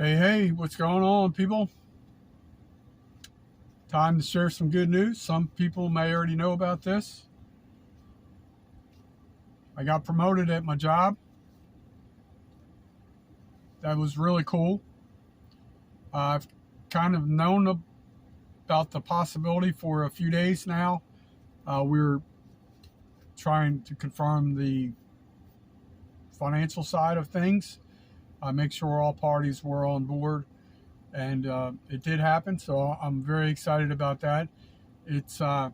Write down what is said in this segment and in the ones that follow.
Hey, what's going on, people? Time to share some good news. Some people may already know about this. I got promoted at my job. That was really cool. I've kind of known about the possibility for a few days now. We're trying to confirm the financial side of things, make sure all parties were on board, and it did happen. So I'm very excited about that. It'll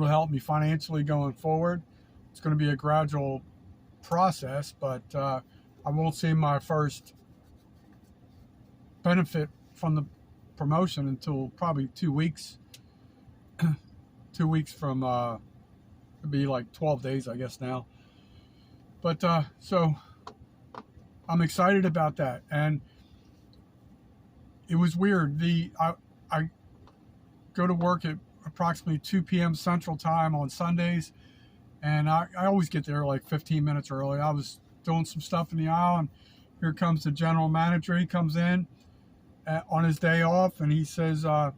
help me financially going forward. It's going to be a gradual process, but I won't see my first benefit from the promotion until probably 2 weeks. 2 weeks from it'll be like 12 days, I guess now. But so I'm excited about that, and it was weird. I go to work at approximately 2 p.m. Central Time on Sundays, and I always get there like 15 minutes early. I was doing some stuff in the aisle, and here comes the general manager. He comes in on his day off, and he says, "You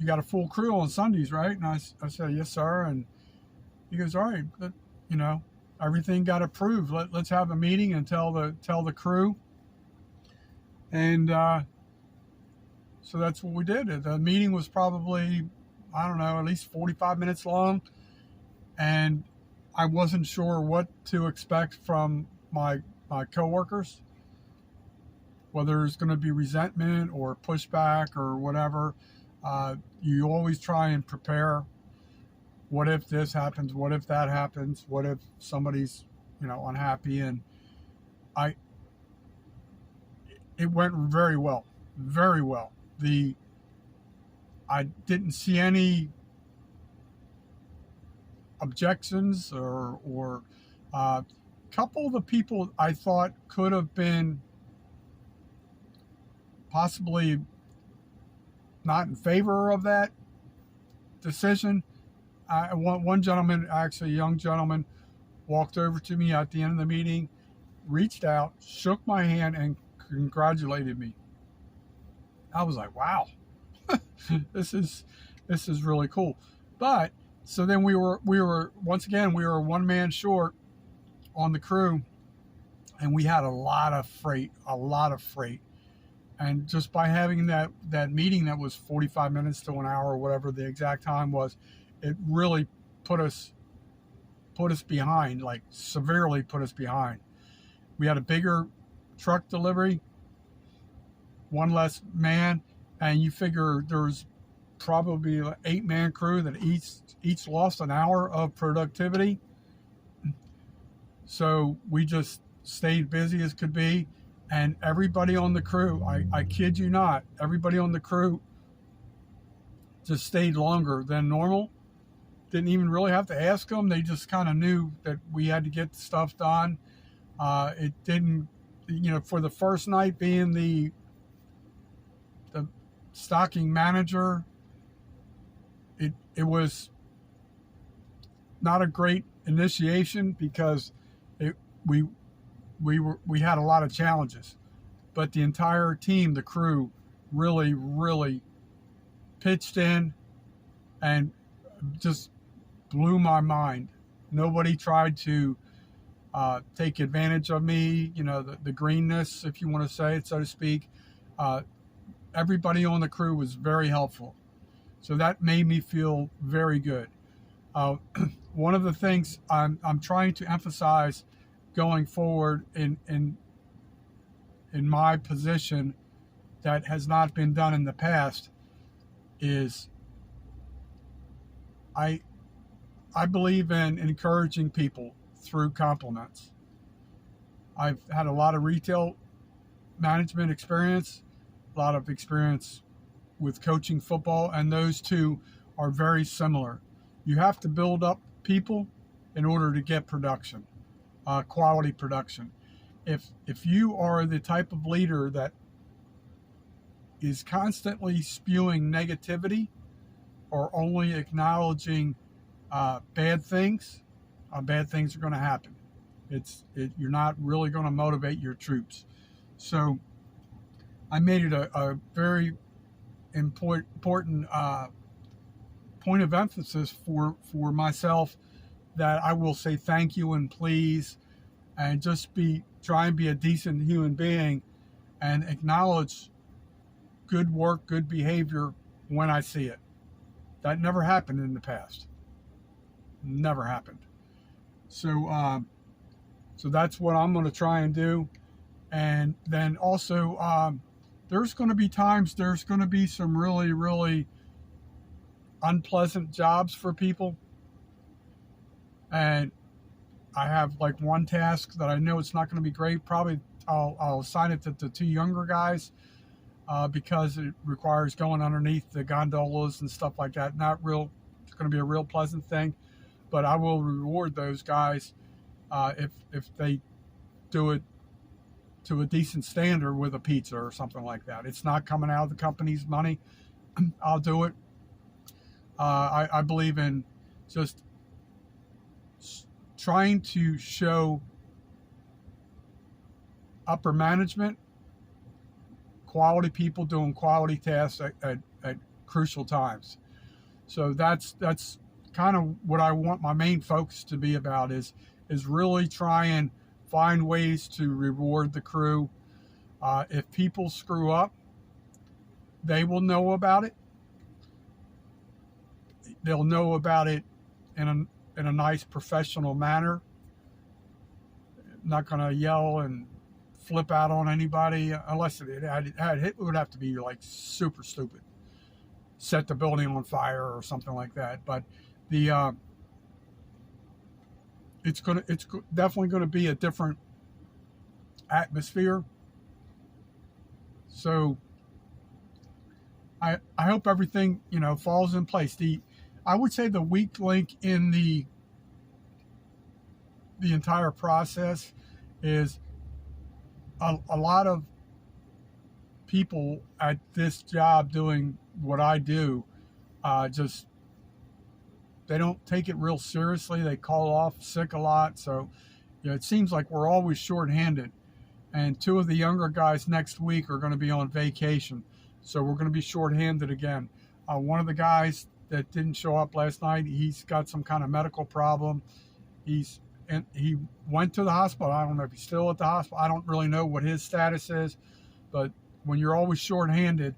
got a full crew on Sundays, right?" And I said, "Yes, sir." And he goes, "All right, but, everything got approved. Let's have a meeting and tell the crew." And so that's what we did. The meeting was probably, I don't know, at least 45 minutes long, and I wasn't sure what to expect from my coworkers, whether there's going to be resentment or pushback or whatever. You always try and prepare. What if this happens? What if that happens? What if somebody's, unhappy? And it went very well, very well. I didn't see any objections or a couple of the people I thought could have been possibly not in favor of that decision. One gentleman, actually a young gentleman, walked over to me at the end of the meeting, reached out, shook my hand, and congratulated me. I was like, wow, this is really cool. But so then we were once again, we were one man short on the crew, and we had a lot of freight. And just by having that meeting that was 45 minutes to an hour or whatever the exact time was, it really put us behind, like severely put us behind. We had a bigger truck delivery, one less man, and you figure there's probably an 8-man crew that each lost an hour of productivity. So we just stayed busy as could be, and everybody on the crew, I kid you not, everybody on the crew just stayed longer than normal. Didn't even really have to ask them. They just kind of knew that we had to get stuff done. It didn't, for the first night being the stocking manager, it was not a great initiation because we had a lot of challenges, but the entire team, the crew, really pitched in and just blew my mind. Nobody tried to take advantage of me, the greenness, if you want to say it, so to speak. Everybody on the crew was very helpful. So that made me feel very good. One of the things I'm trying to emphasize going forward in my position that has not been done in the past is I believe in encouraging people through compliments. I've had a lot of retail management experience, a lot of experience with coaching football, and those two are very similar. You have to build up people in order to get production, quality production. If you are the type of leader that is constantly spewing negativity or only acknowledging bad things are going to happen. you're not really going to motivate your troops. So I made it a very important point of emphasis for myself, that I will say thank you and please, and just try and be a decent human being and acknowledge good work, good behavior when I see it. That never happened in the past. Never happened. So so that's what I'm going to try and do. And then also, there's going to be times, there's going to be some really, really unpleasant jobs for people. And I have like one task that I know it's not going to be great. Probably I'll assign it to the two younger guys, because it requires going underneath the gondolas and stuff like that. Not real, it's going to be a real pleasant thing, but I will reward those guys if they do it to a decent standard with a pizza or something like that. It's not coming out of the company's money. I'll do it. I believe in just trying to show upper management quality people doing quality tasks at crucial times. So that's kind of what I want my main focus to be about, is really try and find ways to reward the crew. If people screw up, they will know about it. They'll know about it in a nice professional manner. Not going to yell and flip out on anybody, unless it would have to be like super stupid, set the building on fire or something like that. But it's definitely going to be a different atmosphere. So I hope everything falls in place. I would say the weak link in the entire process is a lot of people at this job doing what I do, just they don't take it real seriously. They call off sick a lot. So it seems like we're always shorthanded. And two of the younger guys next week are going to be on vacation. So we're going to be shorthanded again. One of the guys that didn't show up last night, he's got some kind of medical problem. He went to the hospital. I don't know if he's still at the hospital. I don't really know what his status is. But when you're always shorthanded,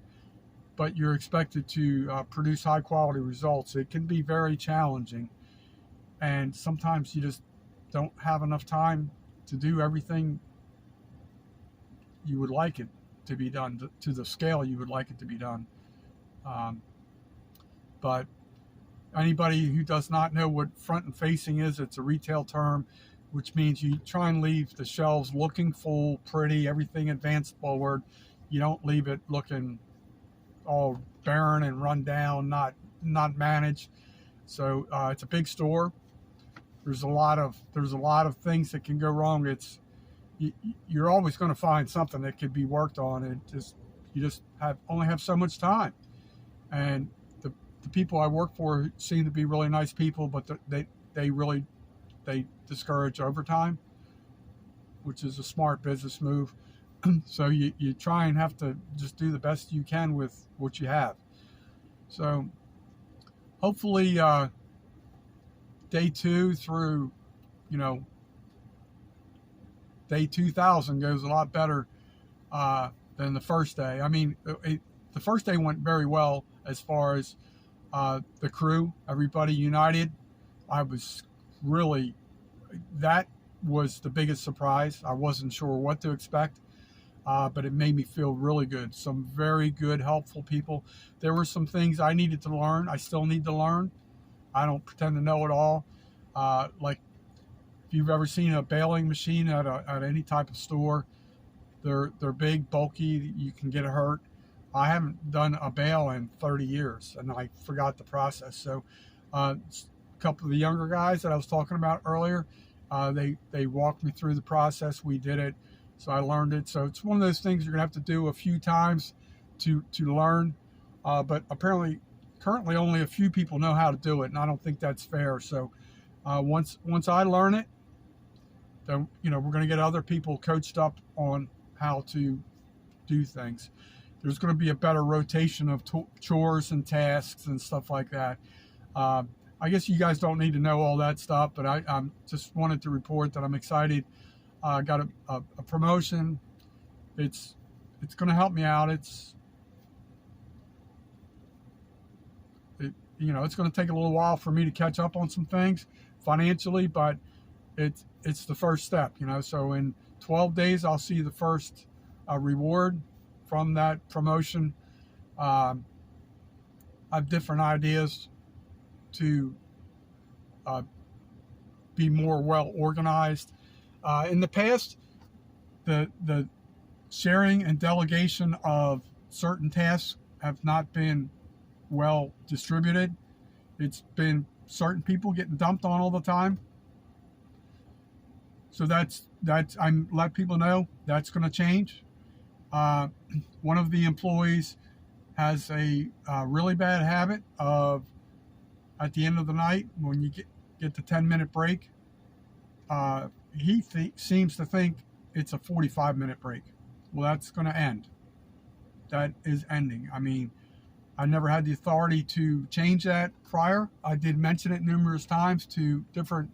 but you're expected to produce high quality results, it can be very challenging. And sometimes you just don't have enough time to do everything you would like it to be done, to the scale you would like it to be done. But anybody who does not know what front and facing is, it's a retail term, which means you try and leave the shelves looking full, pretty, everything advanced forward. You don't leave it looking all barren and run down, not managed. So it's a big store. There's a lot of things that can go wrong. You're always going to find something that could be worked on. You just only have so much time. And the people I work for seem to be really nice people, but they discourage overtime, which is a smart business move. So you try and have to just do the best you can with what you have. So hopefully day 2 through day 2000 goes a lot better than the first day. I mean, the first day went very well as far as the crew, everybody united. That was the biggest surprise. I wasn't sure what to expect, but it made me feel really good. Some very good, helpful people. There were some things I needed to learn. I still need to learn. I don't pretend to know it all. Like if you've ever seen a baling machine at any type of store, they're big, bulky. You can get hurt. I haven't done a bale in 30 years, and I forgot the process. So a couple of the younger guys that I was talking about earlier, they walked me through the process. We did it, so I learned it. So it's one of those things you're going to have to do a few times to learn. But apparently, currently only a few people know how to do it, and I don't think that's fair. So once I learn it, then, you know, we're going to get other people coached up on how to do things. There's going to be a better rotation of chores and tasks and stuff like that. I guess you guys don't need to know all that stuff, but I just wanted to report that I'm excited. Got a promotion. It's going to help me out. You know, it's going to take a little while for me to catch up on some things financially, but it's the first step, you know. So in 12 days, I'll see the first reward from that promotion. I have different ideas to be more well organized. In the past, the sharing and delegation of certain tasks have not been well distributed. It's been certain people getting dumped on all the time. So that's I'm let people know that's going to change. One of the employees has a really bad habit of, at the end of the night, when you get the 10-minute break, he seems to think it's a 45-minute break. Well, that's going to end. That is ending. I mean, I never had the authority to change that prior. I did mention it numerous times to different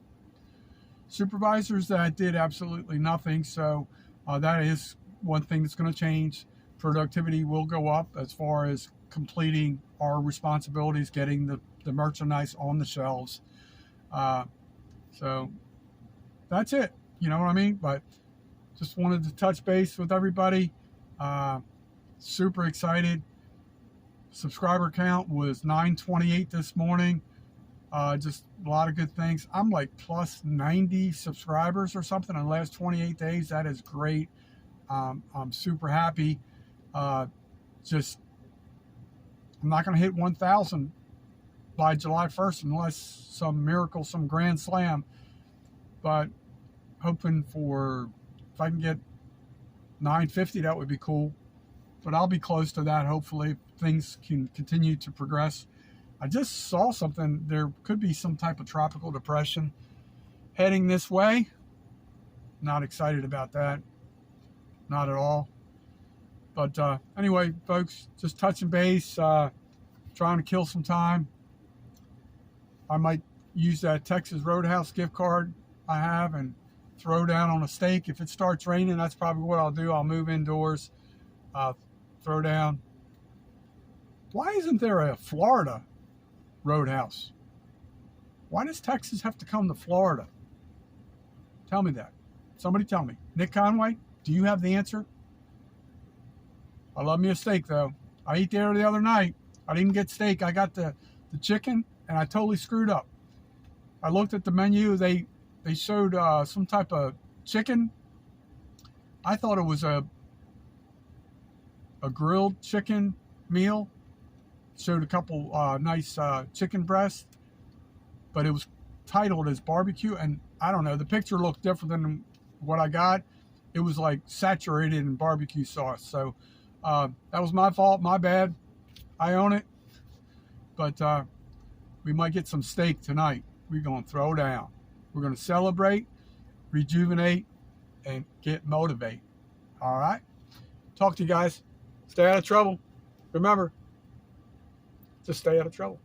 supervisors that did absolutely nothing. So that is one thing that's going to change. Productivity will go up as far as completing our responsibilities, getting the merchandise on the shelves. So that's it. You know what I mean? But just wanted to touch base with everybody. Super excited. Subscriber count was 928 this morning. Just a lot of good things. I'm like plus 90 subscribers or something in the last 28 days. That is great. I'm super happy. Just, I'm not going to hit 1,000 by July 1st unless some miracle, some grand slam. But hoping for, if I can get 950, that would be cool. But I'll be close to that, hopefully, if things can continue to progress. I just saw something. There could be some type of tropical depression heading this way. Not excited about that. Not at all. But anyway, folks, just touching base, trying to kill some time. I might use that Texas Roadhouse gift card I have and throw down on a steak. If it starts raining, that's probably what I'll do. I'll move indoors, throw down. Why isn't there a Florida Roadhouse? Why does Texas have to come to Florida? Tell me that. Somebody tell me. Nick Conway, do you have the answer? I love me a steak, though. I ate there the other night. I didn't get steak. I got the chicken, and I totally screwed up. I looked at the menu. They showed some type of chicken. I thought it was a grilled chicken meal. Showed a couple nice chicken breasts, but it was titled as barbecue, and I don't know, the picture looked different than what I got. It was like saturated in barbecue sauce. So that was my fault, my bad. I own it. But we might get some steak tonight. We're going to throw down. We're going to celebrate, rejuvenate, and get motivated. All right? Talk to you guys. Stay out of trouble. Remember, just stay out of trouble.